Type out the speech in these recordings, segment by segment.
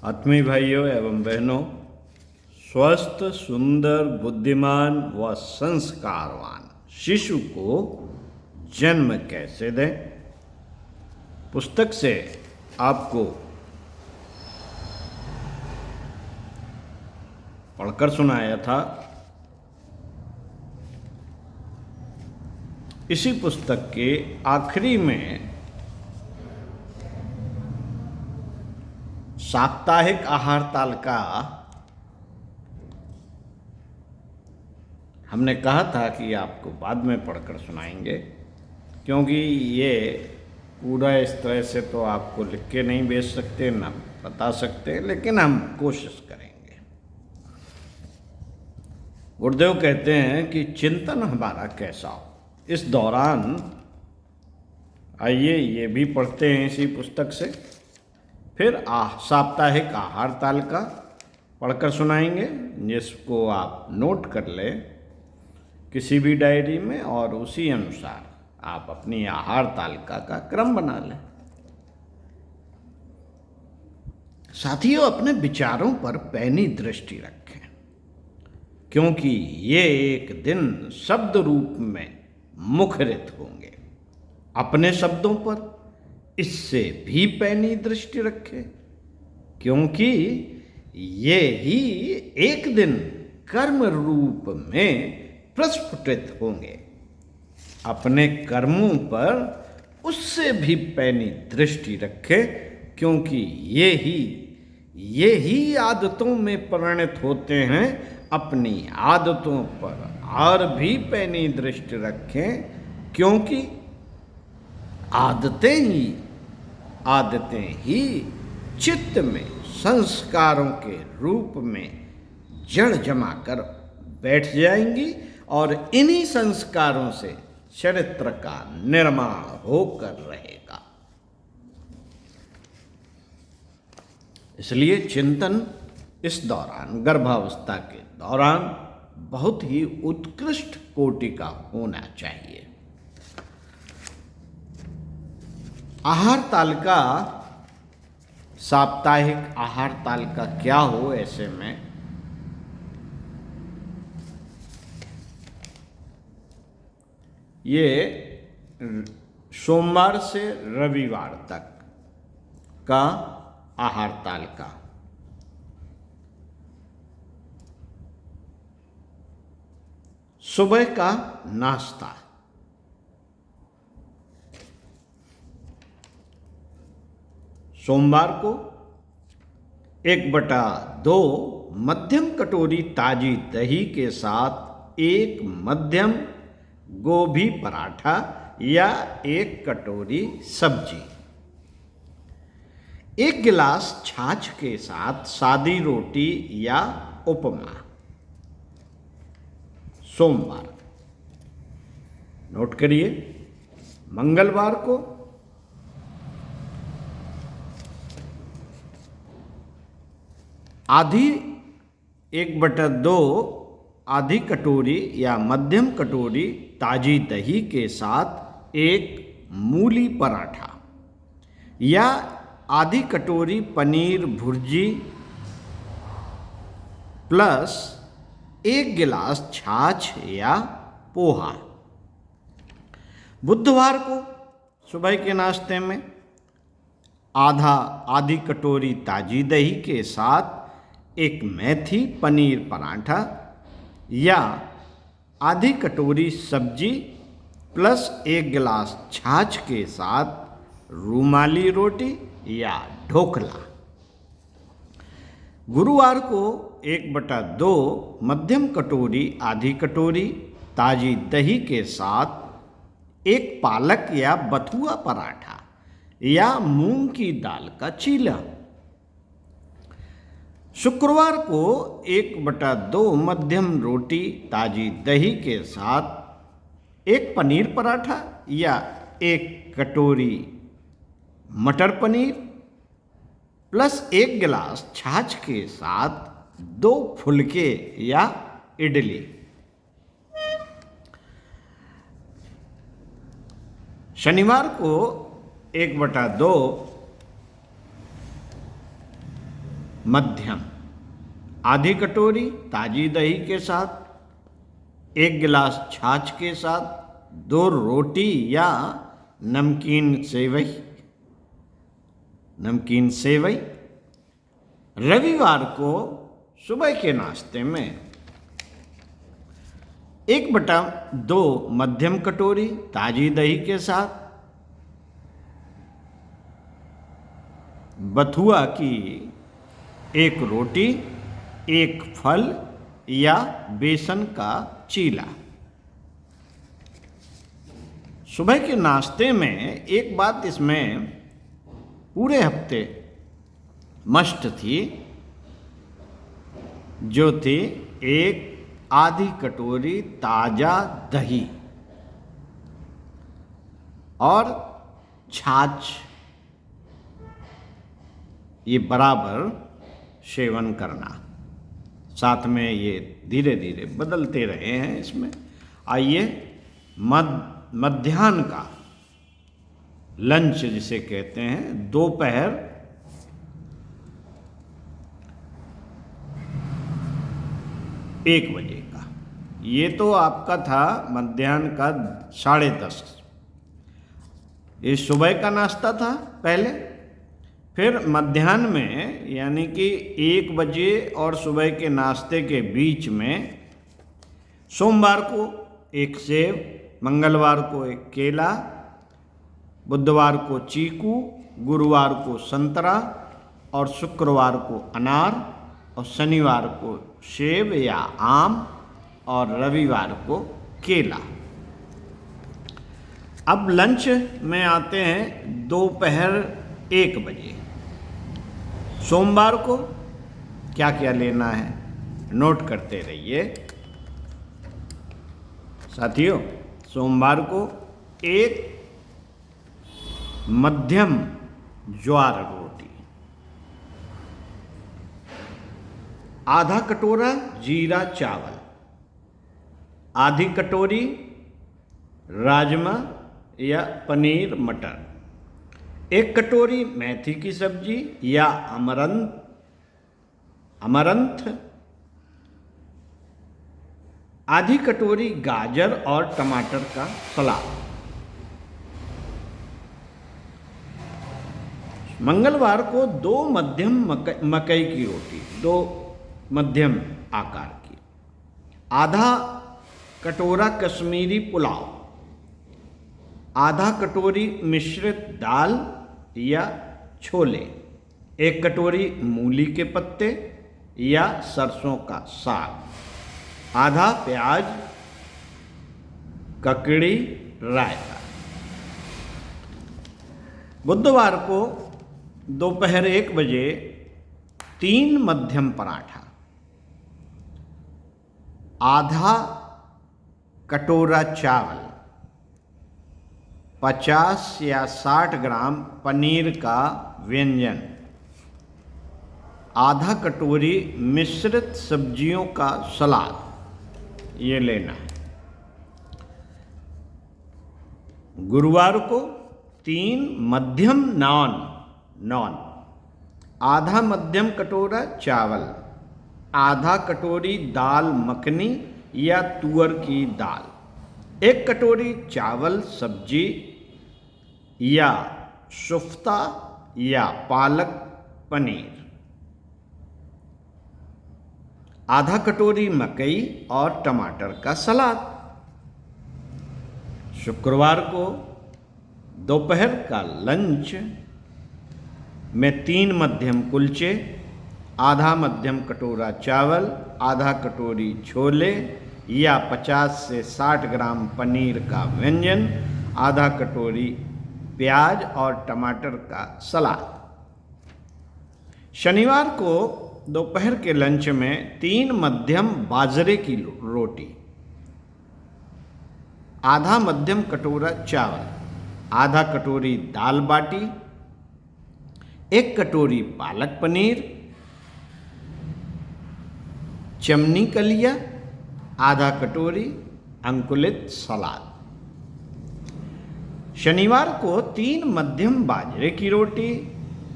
आत्मीय भाइयों एवं बहनों, स्वस्थ, सुंदर, बुद्धिमान व संस्कारवान शिशु को जन्म कैसे दें, पुस्तक से आपको पढ़कर सुनाया था। इसी पुस्तक के आखिरी में साप्ताहिक आहार तालिका हमने कहा था कि आपको बाद में पढ़कर सुनाएंगे, क्योंकि ये पूरा इस तरह से तो आपको लिख के नहीं भेज सकते, ना बता सकते, लेकिन हम कोशिश करेंगे। गुरुदेव कहते हैं कि चिंतन हमारा कैसा हो। इस दौरान आइए ये भी पढ़ते हैं इसी पुस्तक से, फिर साप्ताहिक आहार तालिका पढ़कर सुनाएंगे, जिसको आप नोट कर लें किसी भी डायरी में और उसी अनुसार आप अपनी आहार तालिका का क्रम बना लें। साथियों, अपने विचारों पर पैनी दृष्टि रखें, क्योंकि ये एक दिन शब्द रूप में मुखरित होंगे। अपने शब्दों पर इससे भी पैनी दृष्टि रखें, क्योंकि ये ही एक दिन कर्म रूप में प्रस्फुटित होंगे। अपने कर्मों पर उससे भी पैनी दृष्टि रखें, क्योंकि ये ही आदतों में परिणत होते हैं। अपनी आदतों पर और भी पैनी दृष्टि रखें, क्योंकि आदतें ही चित्त में संस्कारों के रूप में जड़ जमा कर बैठ जाएंगी और इन्हीं संस्कारों से चरित्र का निर्माण होकर रहेगा। इसलिए चिंतन इस दौरान, गर्भावस्था के दौरान, बहुत ही उत्कृष्ट कोटि का होना चाहिए। आहार तालिका, साप्ताहिक आहार तालिका क्या हो ऐसे में? ये सोमवार से रविवार तक का आहार तालिका। सुबह का नाश्ता, सोमवार को 1/2 मध्यम कटोरी ताजी दही के साथ 1 मध्यम गोभी पराठा या 1 कटोरी सब्जी, 1 गिलास छाछ के साथ सादी रोटी या उपमा। सोमवार। नोट करिए, मंगलवार को 1/2 आधी कटोरी या मध्यम कटोरी ताजी दही के साथ 1 मूली पराठा या आधी कटोरी पनीर भुर्जी प्लस 1 गिलास छाछ या पोहा। बुधवार को सुबह के नाश्ते में आधी कटोरी ताजी दही के साथ 1 मेथी पनीर पराठा या आधी कटोरी सब्जी प्लस 1 गिलास छाछ के साथ रुमाली रोटी या ढोकला। गुरुवार को 1/2 मध्यम कटोरी आधी कटोरी ताजी दही के साथ 1 पालक या बथुआ पराठा या मूंग की दाल का चीला। शुक्रवार को 1/2 मध्यम रोटी ताजी दही के साथ 1 पनीर पराठा या 1 कटोरी मटर पनीर प्लस 1 गिलास छाछ के साथ 2 फुलके या इडली। शनिवार को 1/2 मध्यम, आधी कटोरी ताजी दही के साथ, 1 गिलास छाछ के साथ, 2 रोटी या नमकीन सेवई। रविवार को सुबह के नाश्ते में 1/2 मध्यम कटोरी ताजी दही के साथ, बथुआ की 1 रोटी, 1 फल या बेसन का चीला। सुबह के नाश्ते में एक बात इसमें पूरे हफ्ते मस्ट थी, जो थी 1 आधी कटोरी ताजा दही और छाछ, ये बराबर सेवन करना। साथ में ये धीरे धीरे बदलते रहे हैं इसमें। आइए मध्याह्न का लंच जिसे कहते हैं, दोपहर 1 बजे का। ये तो आपका था मध्याह्न का 10:30। ये सुबह का नाश्ता था पहले। फिर मध्याह्न में यानी कि 1 बजे और सुबह के नाश्ते के बीच में सोमवार को 1 सेब, मंगलवार को 1 केला, बुधवार को चीकू, गुरुवार को संतरा और शुक्रवार को अनार और शनिवार को सेब या आम और रविवार को केला। अब लंच में आते हैं दोपहर 1 बजे। सोमवार को क्या क्या लेना है नोट करते रहिए साथियों। सोमवार को 1 मध्यम ज्वार रोटी, आधा कटोरा जीरा चावल, आधी कटोरी राजमा या पनीर मटर, 1 कटोरी मेथी की सब्जी या अमरंथ, आधी कटोरी गाजर और टमाटर का सलाद। मंगलवार को 2 मध्यम मकई की रोटी, 2 मध्यम आकार की, आधा कटोरा कश्मीरी पुलाव, आधा कटोरी मिश्रित दाल या छोले, 1 कटोरी मूली के पत्ते या सरसों का साग, आधा प्याज, ककड़ी, रायता। बुधवार को दोपहर 1 बजे 3 मध्यम पराठा, आधा कटोरा चावल, 50 या 60 ग्राम पनीर का व्यंजन, आधा कटोरी मिश्रित सब्जियों का सलाद, ये लेना है। गुरुवार को 3 मध्यम नान, आधा मध्यम कटोरा चावल, आधा कटोरी दाल मखनी या तुअर की दाल, 1 कटोरी चावल सब्जी या शुफ्ता या पालक पनीर, आधा कटोरी मकई और टमाटर का सलाद। शुक्रवार को दोपहर का लंच में 3 मध्यम कुलचे, आधा मध्यम कटोरा चावल, आधा कटोरी छोले या 50 से 60 ग्राम पनीर का व्यंजन, आधा कटोरी प्याज और टमाटर का सलाद। शनिवार को दोपहर के लंच में 3 मध्यम बाजरे की रोटी, आधा मध्यम कटोरा चावल, आधा कटोरी दाल बाटी, 1 कटोरी पालक पनीर, चमनी कलिया, आधा कटोरी अंकुलित सलाद। शनिवार को 3 मध्यम बाजरे की रोटी,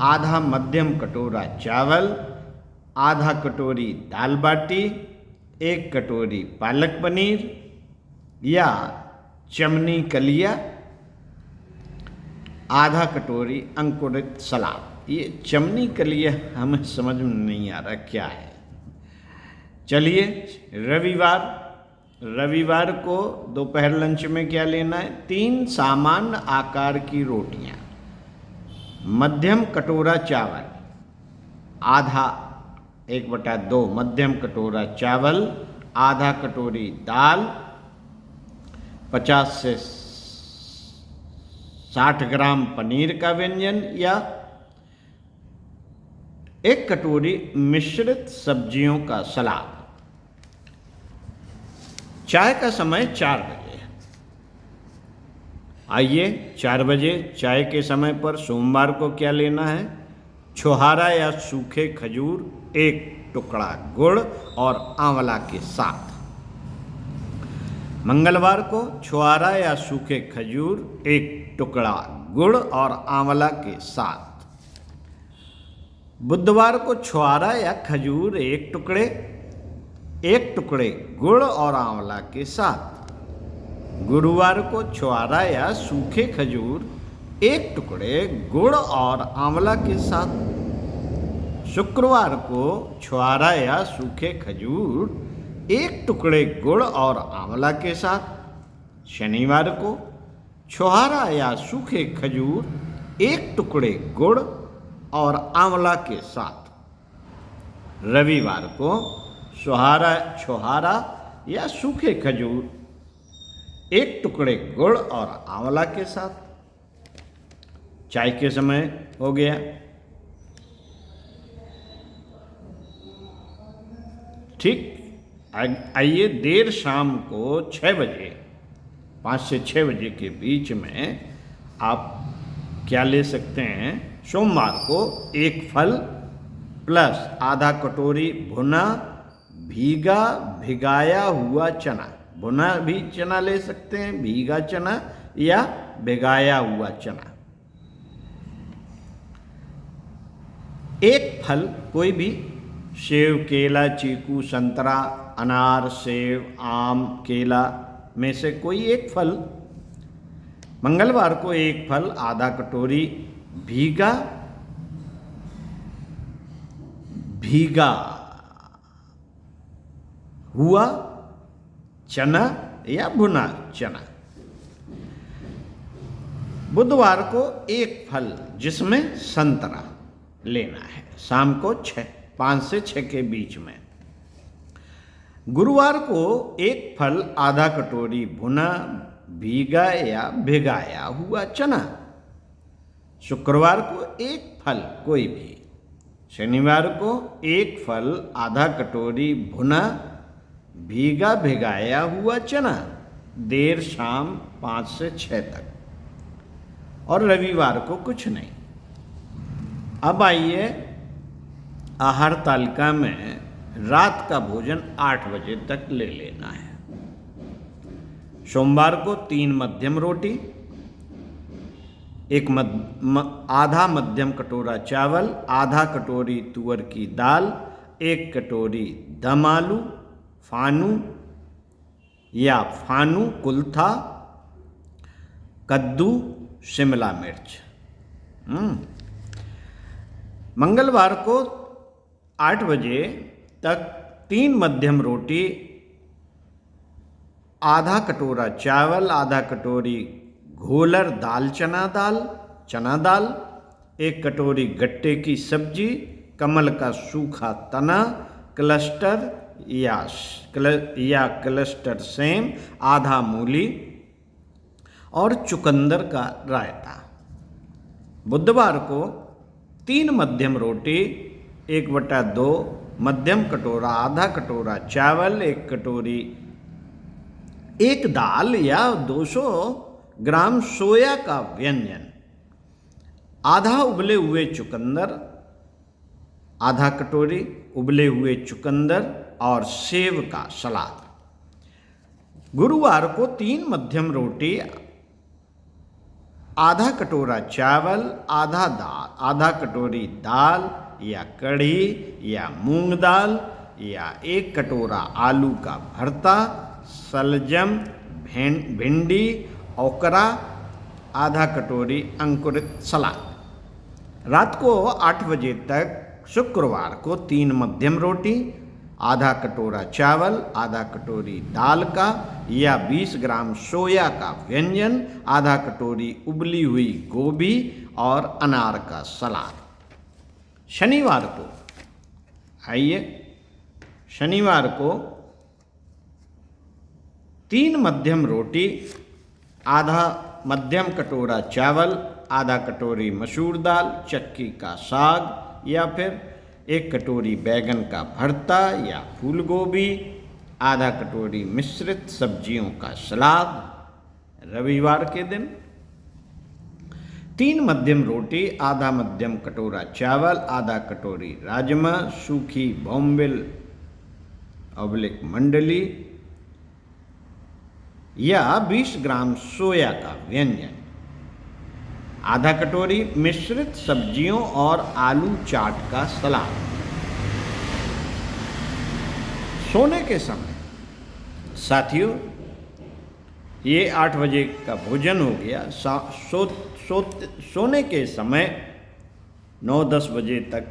आधा मध्यम कटोरा चावल, आधा कटोरी दाल बाटी, 1 कटोरी पालक पनीर या चमनी कलिया, आधा कटोरी अंकुरित सलाद। ये चमनी कलिया हमें समझ में नहीं आ रहा क्या है। चलिए, रविवार को दोपहर लंच में क्या लेना है? 3 सामान्य आकार की रोटियां, मध्यम कटोरा चावल, आधा 1/2 मध्यम कटोरा चावल, आधा कटोरी दाल, 50 से 60 ग्राम पनीर का व्यंजन या 1 कटोरी मिश्रित सब्जियों का सलाद। चाय का समय 4 बजे। आइए, 4 बजे चाय के समय पर सोमवार को क्या लेना है? छोहारा या सूखे खजूर, 1 टुकड़ा गुड़ और आंवला के साथ। मंगलवार को छोहारा या सूखे खजूर, 1 टुकड़ा गुड़ और आंवला के साथ। बुधवार को छोहारा या खजूर 1 टुकड़े गुड़ और आंवला के साथ। गुरुवार को छोहारा या सूखे खजूर 1 टुकड़े गुड़ और आंवला के साथ। शुक्रवार को छोहारा या सूखे खजूर 1 टुकड़े गुड़ और आंवला के साथ। शनिवार को छोहारा या सूखे खजूर 1 टुकड़े गुड़ और आंवला के साथ। रविवार को छोहारा या सूखे खजूर 1 टुकड़े गुड़ और आंवला के साथ। चाय के समय हो गया। ठीक, आइए, देर शाम को 6 बजे, 5 से 6 बजे के बीच में आप क्या ले सकते हैं? सोमवार को 1 फल प्लस आधा कटोरी भुना भिगाया हुआ चना। भुना भी चना ले सकते हैं, भीगा चना या भिगाया हुआ चना। 1 फल, कोई भी, सेव, केला, चीकू, संतरा, अनार, सेव, आम, केला में से कोई 1 फल। मंगलवार को 1 फल, आधा कटोरी भीगा हुआ चना या भुना चना। बुधवार को 1 फल जिसमें संतरा लेना है, शाम को 5 से 6 के बीच में। गुरुवार को 1 फल, आधा कटोरी भुना भीगा या भिगाया हुआ चना। शुक्रवार को 1 फल, कोई भी। शनिवार को 1 फल, आधा कटोरी भुना भिगाया हुआ चना, देर शाम 5 से 6 तक। और रविवार को कुछ नहीं। अब आइए, आहार तालिका में रात का भोजन 8 बजे तक ले लेना है। सोमवार को 3 मध्यम रोटी, आधा मध्यम कटोरा चावल, आधा कटोरी तुअर की दाल, 1 कटोरी दम आलू, फानू कुल्था, कद्दू, शिमला मिर्च। मंगलवार को 8 बजे तक 3 मध्यम रोटी, आधा कटोरा चावल, आधा कटोरी घोलर चना दाल, 1 कटोरी गट्टे की सब्जी, कमल का सूखा तना, क्लस्टर या क्लस्टर सेम, आधा मूली और चुकंदर का रायता। बुधवार को 3 मध्यम रोटी, 1/2 मध्यम कटोरा, आधा कटोरा चावल, 1 कटोरी 1 दाल या 200 ग्राम सोया का व्यंजन, आधा उबले हुए चुकंदर, आधा कटोरी उबले हुए चुकंदर और सेव का सलाद। गुरुवार को 3 मध्यम रोटी, आधा कटोरा चावल, आधा कटोरी दाल, या कढ़ी या मूंग दाल या 1 कटोरा आलू का भरता, शलजम, भिंडी, ओकरा, आधा कटोरी अंकुरित सलाद। रात को 8 बजे तक शुक्रवार को 3 मध्यम रोटी, आधा कटोरा चावल, आधा कटोरी दाल का या 20 ग्राम सोया का व्यंजन, आधा कटोरी उबली हुई गोभी और अनार का सलाद। शनिवार को आइए, शनिवार को 3 मध्यम रोटी, आधा मध्यम कटोरा चावल, आधा कटोरी मसूर दाल, चक्की का साग या फिर 1 कटोरी बैगन का भरता या फूल गोभी, आधा कटोरी मिश्रित सब्जियों का सलाद। रविवार के दिन 3 मध्यम रोटी, आधा मध्यम कटोरा चावल, आधा कटोरी राजमा, सूखी बोम्बिल / मंडली या 20 ग्राम सोया का व्यंजन, आधा कटोरी मिश्रित सब्जियों और आलू चाट का सलाद। सोने के समय साथियों, ये 8 बजे का भोजन हो गया। सोने के समय 9-10 बजे तक।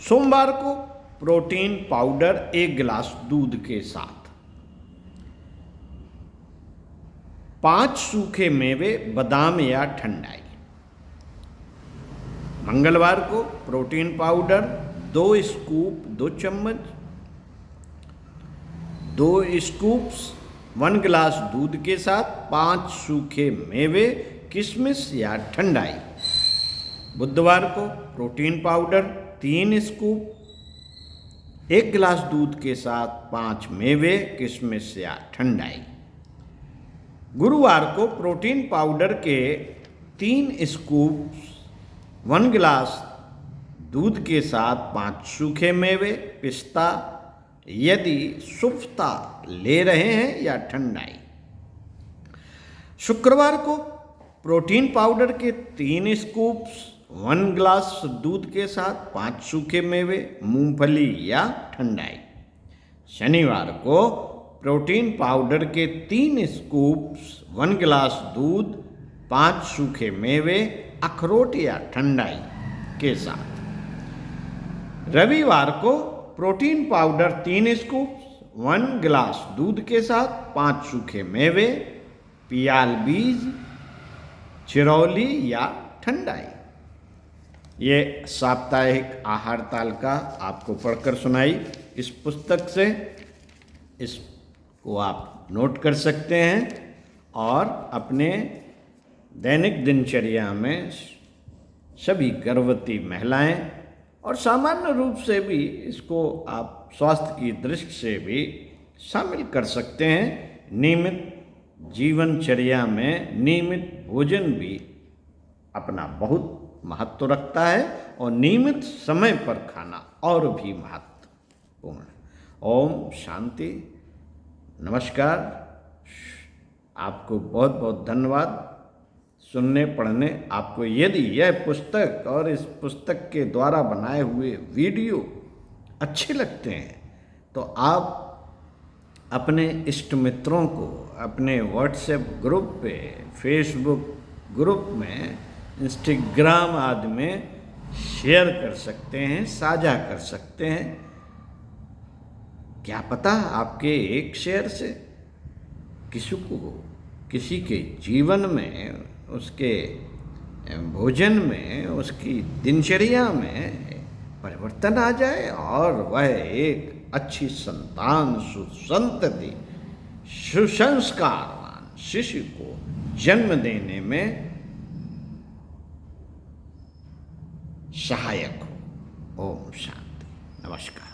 सोमवार को प्रोटीन पाउडर 1 गिलास दूध के साथ, 5 सूखे मेवे, बादाम या ठंडाई। मंगलवार को प्रोटीन पाउडर 2 स्कूप 2 चम्मच, 2 स्कूप्स 1 गिलास दूध के साथ, 5 सूखे मेवे, किशमिश या ठंडाई। बुधवार को प्रोटीन पाउडर 3 स्कूप 1 गिलास दूध के साथ, 5 मेवे, किशमिश या ठंडाई। गुरुवार को प्रोटीन पाउडर के 3 स्कूप 1 गिलास दूध के साथ, 5 सूखे मेवे, पिस्ता यदि सुफ्ता ले रहे हैं या ठंडाई। शुक्रवार को प्रोटीन पाउडर के 3 स्कूप 1 गिलास दूध के साथ, 5 सूखे मेवे, मूंगफली या ठंडाई। शनिवार को प्रोटीन पाउडर के 3 स्कूप 1 गिलास दूध, 5 सूखे मेवे, अखरोट या ठंडाई के साथ। रविवार को प्रोटीन पाउडर 3 स्कूप 1 गिलास दूध के साथ, 5 सूखे मेवे, पियाल बीज, चिरौली या ठंडाई। ये साप्ताहिक आहार तालिका आपको पढ़कर सुनाई इस पुस्तक से। इसको आप नोट कर सकते हैं और अपने दैनिक दिनचर्या में सभी गर्भवती महिलाएं और सामान्य रूप से भी इसको आप स्वास्थ्य की दृष्टि से भी शामिल कर सकते हैं। नियमित जीवनचर्या में नियमित भोजन भी अपना बहुत महत्व रखता है और नियमित समय पर खाना और भी महत्वपूर्ण। ओम शांति, नमस्कार। आपको बहुत बहुत धन्यवाद सुनने पढ़ने। आपको यदि यह पुस्तक और इस पुस्तक के द्वारा बनाए हुए वीडियो अच्छे लगते हैं तो आप अपने इष्ट मित्रों को अपने व्हाट्सएप ग्रुप पे, फेसबुक ग्रुप में, इंस्टाग्राम आदि में शेयर कर सकते हैं, साझा कर सकते हैं। क्या पता आपके एक शेयर से किसी के जीवन में, उसके भोजन में, उसकी दिनचर्या में परिवर्तन आ जाए और वह एक अच्छी संतान, सुसंतति, सुसंस्कारवान शिशु को जन्म देने में सहायक हो। ओम शांति, नमस्कार।